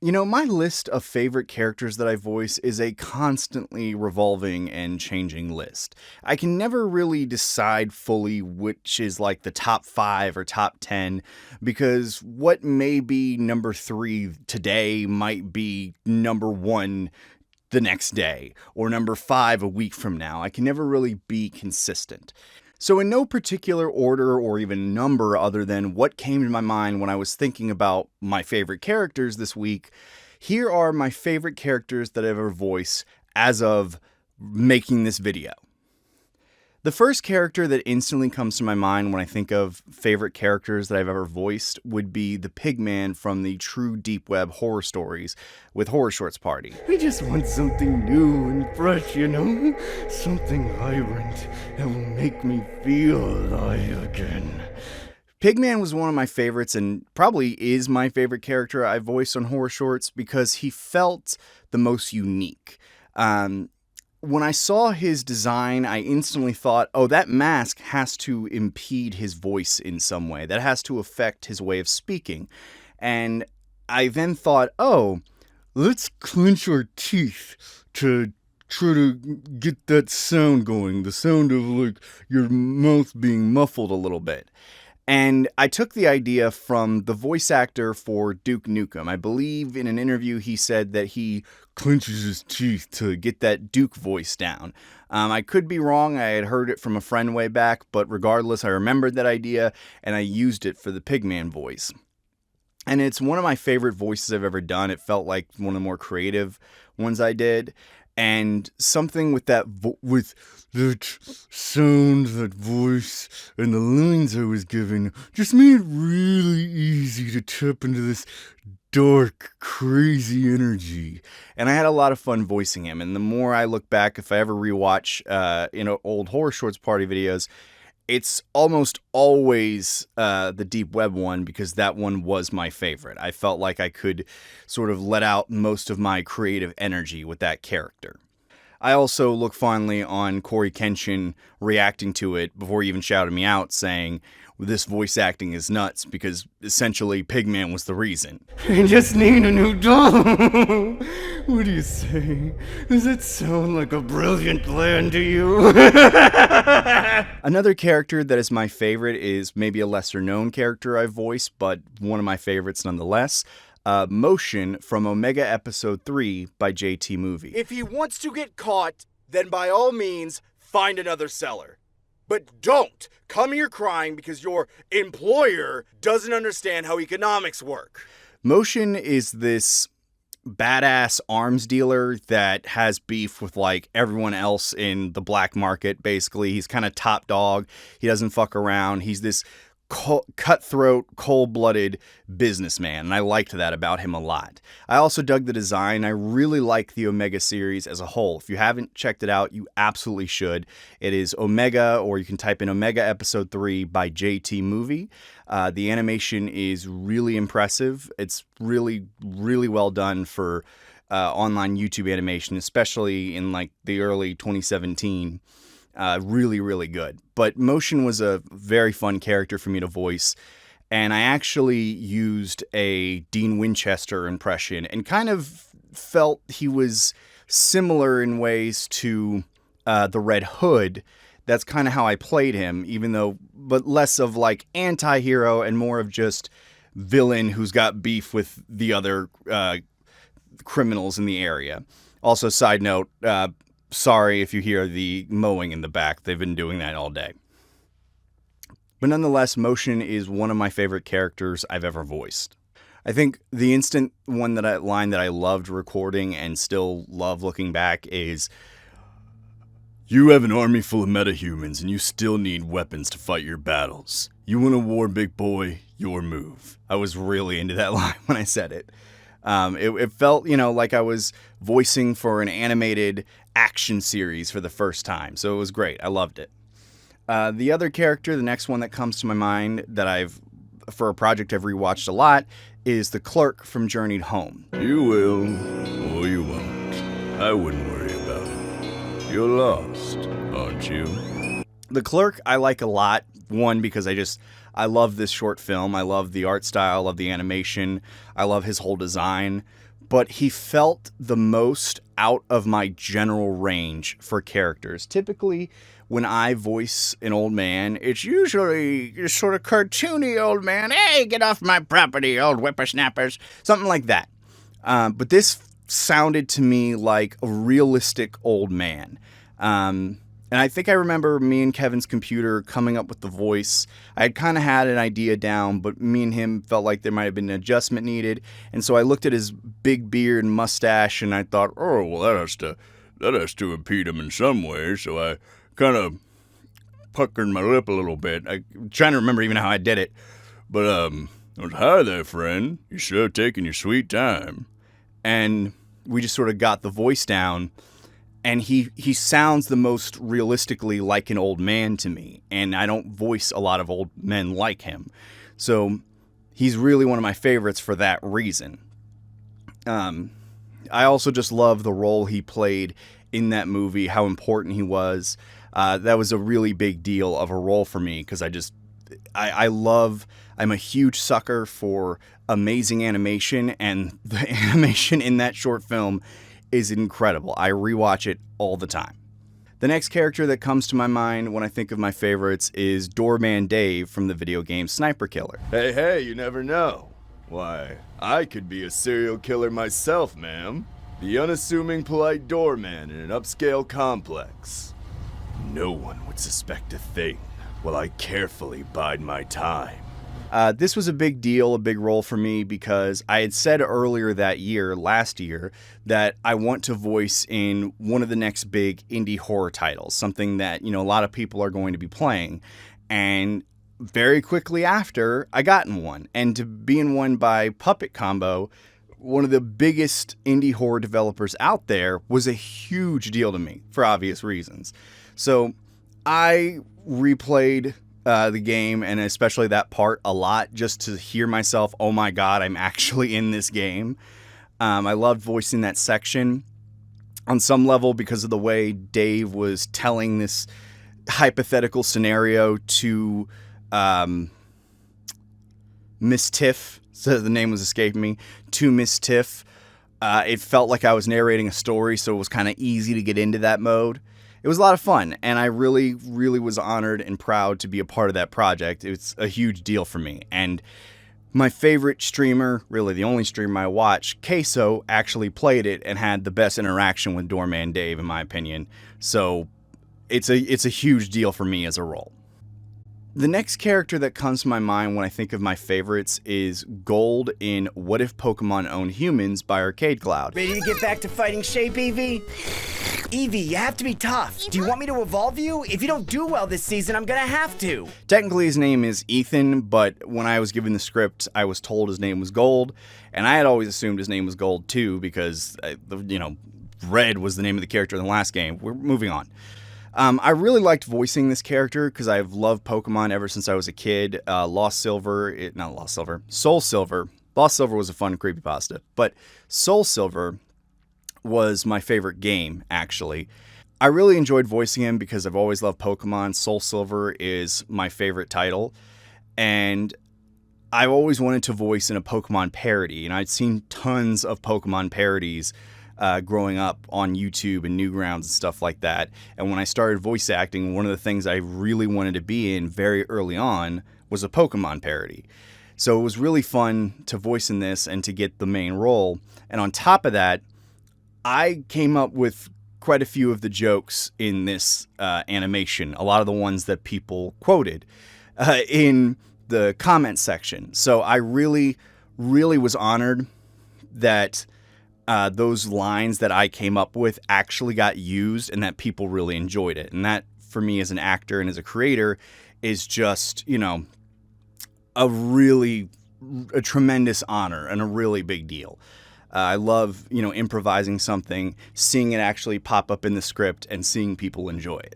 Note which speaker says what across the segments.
Speaker 1: You know, my list of favorite characters that I voice is a constantly revolving and changing list. I can never really decide fully which is like the top 5 or top 10 because what may be number 3 today might be number 1 the next day or number 5 a week from now. I can never really be consistent. So in no particular order or even number other than what came to my mind when I was thinking about my favorite characters this week, here are my favorite characters that I've ever voiced as of making this video. The first character that instantly comes to my mind when I think of favorite characters that I've ever voiced would be the Pigman from the True Deep Web horror stories with Horror Shorts Party.
Speaker 2: I just want something new and fresh, you know? Something vibrant that will make me feel alive again.
Speaker 1: Pigman was one of my favorites and probably is my favorite character I voiced on Horror Shorts because he felt the most unique. When I saw his design, I instantly thought, oh, that mask has to impede his voice in some way. That has to affect his way of speaking. And I then thought, oh,
Speaker 2: let's clench our teeth to try to get that sound going. The sound of, like, your mouth being
Speaker 1: muffled a little bit. And I took the idea from the voice actor for Duke Nukem. I believe in an interview he said that he
Speaker 2: clenches his teeth
Speaker 1: to get that Duke voice down. I could be wrong. I had heard it from a friend way back, but regardless, I remembered that idea and I used it for the Pigman voice. And it's one of my favorite voices I've ever done. It felt like one of the more creative ones I did. And something with that
Speaker 2: with that sound, that voice, and the lines I was given just made it really easy to tap into this dark, crazy energy.
Speaker 1: And I had a lot of fun voicing him. And the more I look back, if I ever rewatch old Horror Shorts Party videos, it's almost always the Deep Web one because that one was my favorite. I felt like I could sort of let out most of my creative energy with that character. I also look fondly on Corey Kenshin reacting to it before he even shouted me out saying, this voice acting is nuts because essentially Pigman was the reason.
Speaker 2: I just need a new doll. What do you say? Does that sound like a brilliant plan to you?
Speaker 1: Another character that is my favorite is maybe a lesser known character I voiced, but one of my favorites nonetheless. Motion from Omega Episode 3 by JT Movie.
Speaker 3: If he wants to get caught, then by all means, find another seller. But don't come here crying because your employer doesn't understand how economics work.
Speaker 1: Motion is this badass arms dealer that has beef with like everyone else in the black market. Basically, he's kind of top dog. He doesn't fuck around. He's this cutthroat, cold-blooded businessman, and I liked that about him a lot. I also dug the design. I really like the Omega series as a whole. If you haven't checked it out, you absolutely should. It is Omega, or you can type in Omega Episode 3 by JT Movie. The animation is really impressive. It's really, really well done for online YouTube animation, especially in like the early 2017. Really, really good. But Motion was a very fun character for me to voice, and I actually used a Dean Winchester impression and kind of felt he was similar in ways to the Red Hood. That's kind of how I played him, but less of like anti-hero and more of just villain who's got beef with the other criminals in the area. Also, side note, sorry if you hear the mowing in the back. They've been doing that all day. But nonetheless, Motion is one of my favorite characters I've ever voiced. I think the instant line that I loved recording and still love looking back is,
Speaker 2: you have an army full of metahumans and you still need weapons to fight your battles. You want a war, big boy? Your move.
Speaker 1: I was really into that line when I said it. It felt, like I was voicing for an animated action series for the first time. So it was great. I loved it. The other character, the next one that comes to my mind that for a project I've rewatched a lot, is the Clerk from Journeyed Home.
Speaker 2: You will, or you won't. I wouldn't worry about it. You're lost, aren't you?
Speaker 1: The Clerk I like a lot. One, because I love this short film. I love the art style, I love the animation, I love his whole design. But he felt the most out of my general range for characters. Typically, when I voice an old man, it's usually just sort of cartoony old man. Hey, get off my property, old whippersnappers. Something like that. But this sounded to me like a realistic old man. And I think I remember me and Kevin's computer coming up with the voice. I had kind of had an idea down, but me and him felt like there might have been an adjustment needed. And so I looked at his big beard and mustache, and I thought, oh, well, that has to impede him in some way. So I kind of puckered my lip a little bit. I'm trying to remember even how I did it. But, I was, hi there, friend. You sure have taken your sweet time. And we just sort of got the voice down. And he sounds the most realistically like an old man to me. And I don't voice a lot of old men like him. So he's really one of my favorites for that reason. I also just love the role he played in that movie, how important he was. That was a really big deal of a role for me because I'm a huge sucker for amazing animation, and the animation in that short film is incredible. I rewatch it all the time. The next character that comes to my mind when I think of my favorites is Doorman Dave from the video game Sniper Killer.
Speaker 2: Hey, you never know. Why, I could be a serial killer myself, ma'am. The unassuming polite doorman in an upscale complex. No one would suspect a thing while I carefully bide my time.
Speaker 1: This was a big deal, a big role for me because I had said earlier that year, last year, that I want to voice in one of the next big indie horror titles, something that, a lot of people are going to be playing. And very quickly after, I got in one. And to be in one by Puppet Combo, one of the biggest indie horror developers out there, was a huge deal to me for obvious reasons. So I replayed the game, and especially that part, a lot, just to hear myself, oh my god, I'm actually in this game. I loved voicing that section on some level because of the way Dave was telling this hypothetical scenario to Miss Tiff, so the name was escaping me, to Miss Tiff. It felt like I was narrating a story, so it was kind of easy to get into that mode. It was a lot of fun, and I really, really was honored and proud to be a part of that project. It's a huge deal for me. And my favorite streamer, really the only streamer I watch, Queso, actually played it and had the best interaction with Doorman Dave, in my opinion. So it's a huge deal for me as a role. The next character that comes to my mind when I think of my favorites is Gold in What If Pokemon Owned Humans by Arcade Cloud.
Speaker 4: Ready to get back to fighting shape, Eevee? Eevee, you have to be tough. Do you want me to evolve you? If you don't do well this season, I'm gonna have to.
Speaker 1: Technically his name is Ethan, but when I was given the script, I was told his name was Gold, and I had always assumed his name was Gold too because, Red was the name of the character in the last game. We're moving on. I really liked voicing this character because I've loved Pokemon ever since I was a kid. Soul Silver. Lost Silver was a fun creepypasta, but Soul Silver was my favorite game, actually. I really enjoyed voicing him because I've always loved Pokemon. Soul Silver is my favorite title, and I've always wanted to voice in a Pokemon parody, and I'd seen tons of Pokemon parodies growing up on YouTube and Newgrounds and stuff like that. And when I started voice acting, one of the things I really wanted to be in very early on was a Pokemon parody. So it was really fun to voice in this and to get the main role. And on top of that, I came up with quite a few of the jokes in this animation, a lot of the ones that people quoted in the comment section. So I really, really was honored that those lines that I came up with actually got used and that people really enjoyed it. And that, for me as an actor and as a creator, is just, a tremendous honor and a really big deal. I love, improvising something, seeing it actually pop up in the script and seeing people enjoy it.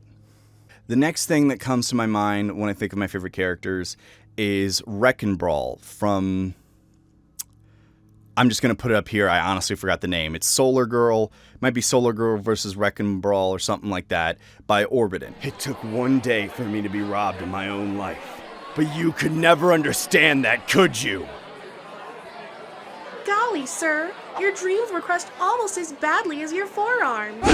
Speaker 1: The next thing that comes to my mind when I think of my favorite characters is Brawl from... I'm just going to put it up here. I honestly forgot the name. It's Solar Girl. Might be Solar Girl versus Brawl or something like that by Orbitin. It took one day for me to be robbed of my own life.
Speaker 3: But you could never understand that, could you?
Speaker 5: Golly, sir, your dreams were crushed almost as badly as your forearms.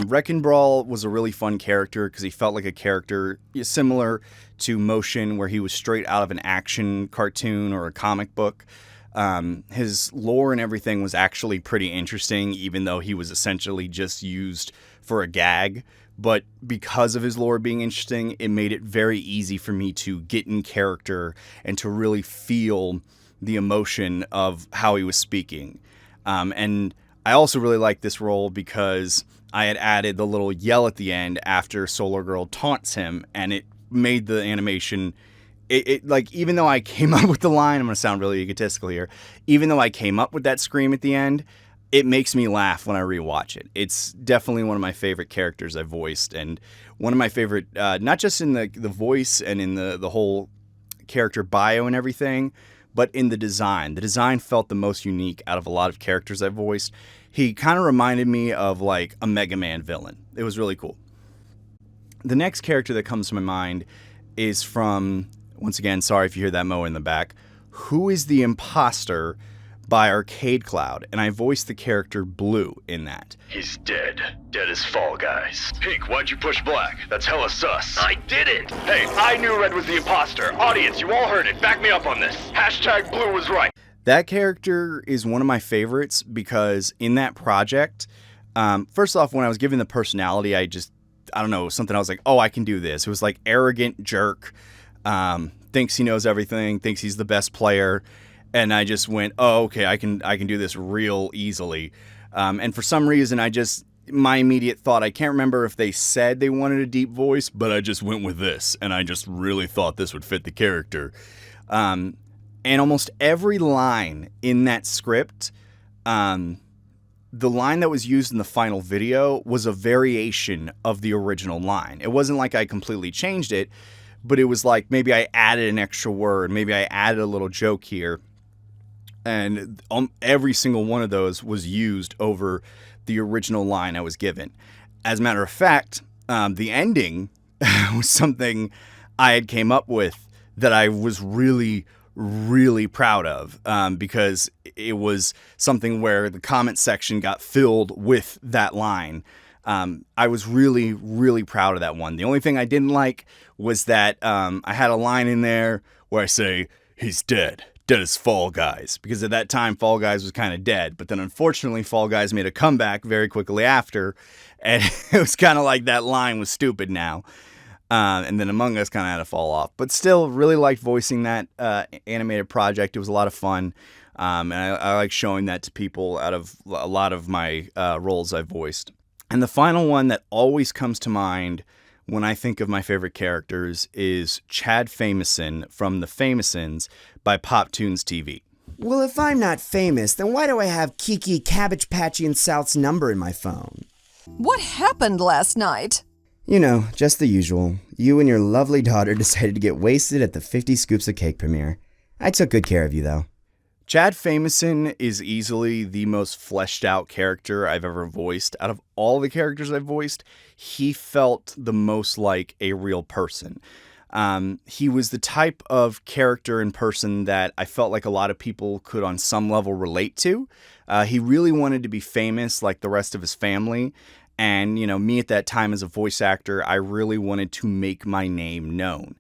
Speaker 1: Wreckin' Brawl was a really fun character because he felt like a character similar to Motion, where he was straight out of an action cartoon or a comic book. His lore and everything was actually pretty interesting, even though he was essentially just used for a gag. But because of his lore being interesting, it made it very easy for me to get in character and to really feel the emotion of how he was speaking. And I also really liked this role because I had added the little yell at the end after Solar Girl taunts him, and it made the animation... It like, even though I came up with the line, I'm going to sound really egotistical here, even though I came up with that scream at the end, it makes me laugh when I rewatch it. It's definitely one of my favorite characters I've voiced, and one of my favorite, not just in the voice and in the whole character bio and everything, but in the design. The design felt the most unique out of a lot of characters I've voiced. He kind of reminded me of like a Mega Man villain. It was really cool. The next character that comes to my mind is from... Once again, sorry if you hear that mower in the back. Who is the Imposter by Arcade Cloud? And I voiced the character Blue in that.
Speaker 6: He's dead. Dead as Fall Guys. Pink, why'd you push black? That's hella sus. I didn't! Hey, I knew Red was the imposter. Audience, you all heard it. Back me up on this. Hashtag Blue was right.
Speaker 1: That character is one of my favorites because in that project, first off, when I was given the personality, I don't know, something I was like, oh, I can do this. It was like arrogant jerk. Thinks he knows everything, thinks he's the best player, and I just went, oh, okay, I can do this real easily. And for some reason, my immediate thought, I can't remember if they said they wanted a deep voice, but I just went with this, and I just really thought this would fit the character. And almost every line in that script, the line that was used in the final video was a variation of the original line. It wasn't like I completely changed it, but it was like maybe I added an extra word, maybe I added a little joke here, and every single one of those was used over the original line I was given. As a matter of fact, the ending was something I had came up with that I was really, really proud of, because it was something where the comment section got filled with that line. I was really, really proud of that one. The only thing I didn't like was that I had a line in there where I say, he's dead. Dead as Fall Guys. Because at that time, Fall Guys was kind of dead. But then unfortunately, Fall Guys made a comeback very quickly after. And it was kind of like that line was stupid now. And then Among Us kind of had to fall off. But still, really liked voicing that animated project. It was a lot of fun. And I like showing that to people out of a lot of my roles I've voiced. And the final one that always comes to mind when I think of my favorite characters is Chad Famouson from the Famousons by Pop Tunes TV.
Speaker 4: Well, if I'm not famous, then why do I have Kiki, Cabbage Patchy, and South's number in my phone?
Speaker 7: What happened last night?
Speaker 4: You know, just the usual. You and your lovely daughter decided to get wasted at the 50 Scoops of Cake premiere. I took good care of you, though.
Speaker 1: Chad Famouson is easily the most fleshed out character I've ever voiced. Out of all the characters I've voiced, he felt the most like a real person. He was the type of character and person that I felt like a lot of people could on some level relate to. He really wanted to be famous like the rest of his family. And, you know, me at that time as a voice actor, I really wanted to make my name known.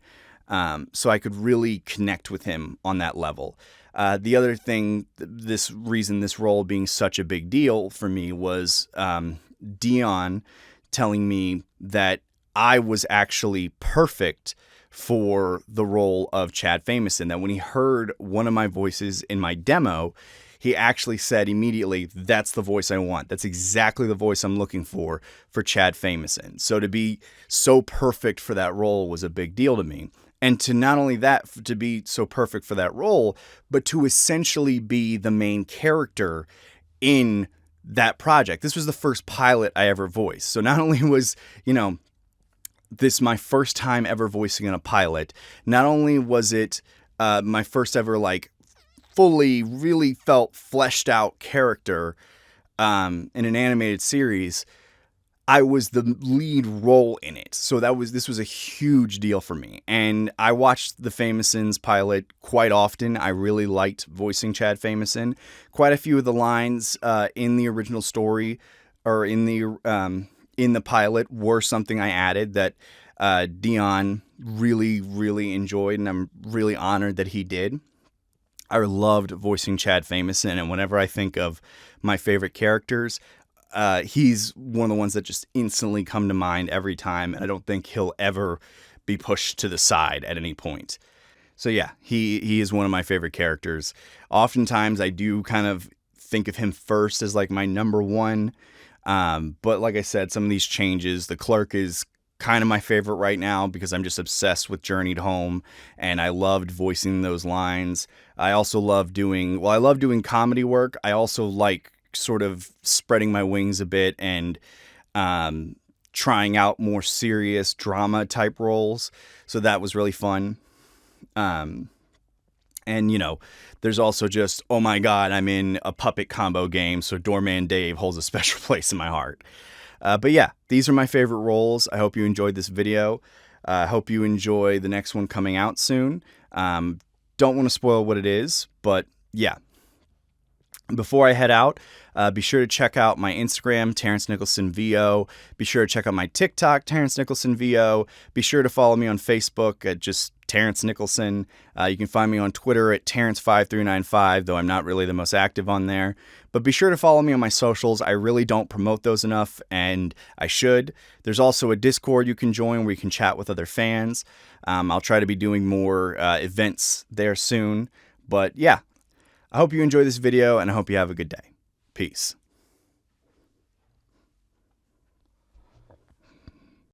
Speaker 1: So I could really connect with him on that level. The other thing, this reason this role being such a big deal for me was Dion telling me that I was actually perfect for the role of Chad Famouson. That when he heard one of my voices in my demo, he actually said immediately, that's the voice I want. That's exactly the voice I'm looking for Chad Famouson. So to be so perfect for that role was a big deal to me. And to not only that, to be so perfect for that role, but to essentially be the main character in that project. This was the first pilot I ever voiced. So not only was, you know, this my first time ever voicing in a pilot, not only was it my first ever, like, fully, really felt fleshed out character in an animated series, I was the lead role in it. So this was a huge deal for me. And I watched the Famousons pilot quite often. I really liked voicing Chad Famouson. Quite a few of the lines in the original story or in the pilot were something I added that Dion really, really enjoyed, and I'm really honored that he did. I loved voicing Chad Famouson, and whenever I think of my favorite characters, he's one of the ones that just instantly come to mind every time, and I don't think he'll ever be pushed to the side at any point. So yeah, he is one of my favorite characters. Oftentimes I do kind of think of him first as like my number one, but like I said, some of these changes, the Clerk is kind of my favorite right now because I'm just obsessed with Journeyed Home, and I loved voicing those lines. I also love doing comedy work. I also like sort of spreading my wings a bit and trying out more serious drama type roles. So that was really fun. And there's also just, oh my God, I'm in a puppet combo game. So Doorman Dave holds a special place in my heart. But yeah, these are my favorite roles. I hope you enjoyed this video. I hope you enjoy the next one coming out soon. Don't want to spoil what it is, but yeah. Before I head out, be sure to check out my Instagram, Terrance Nicholson VO. Be sure to check out my TikTok, Terrance Nicholson VO. Be sure to follow me on Facebook at just Terrance Nicholson. You can find me on Twitter at Terrance5395, though I'm not really the most active on there. But be sure to follow me on my socials. I really don't promote those enough, and I should. There's also a Discord you can join where you can chat with other fans. I'll try to be doing more events there soon. But yeah. I hope you enjoy this video, and I hope you have a good day. Peace.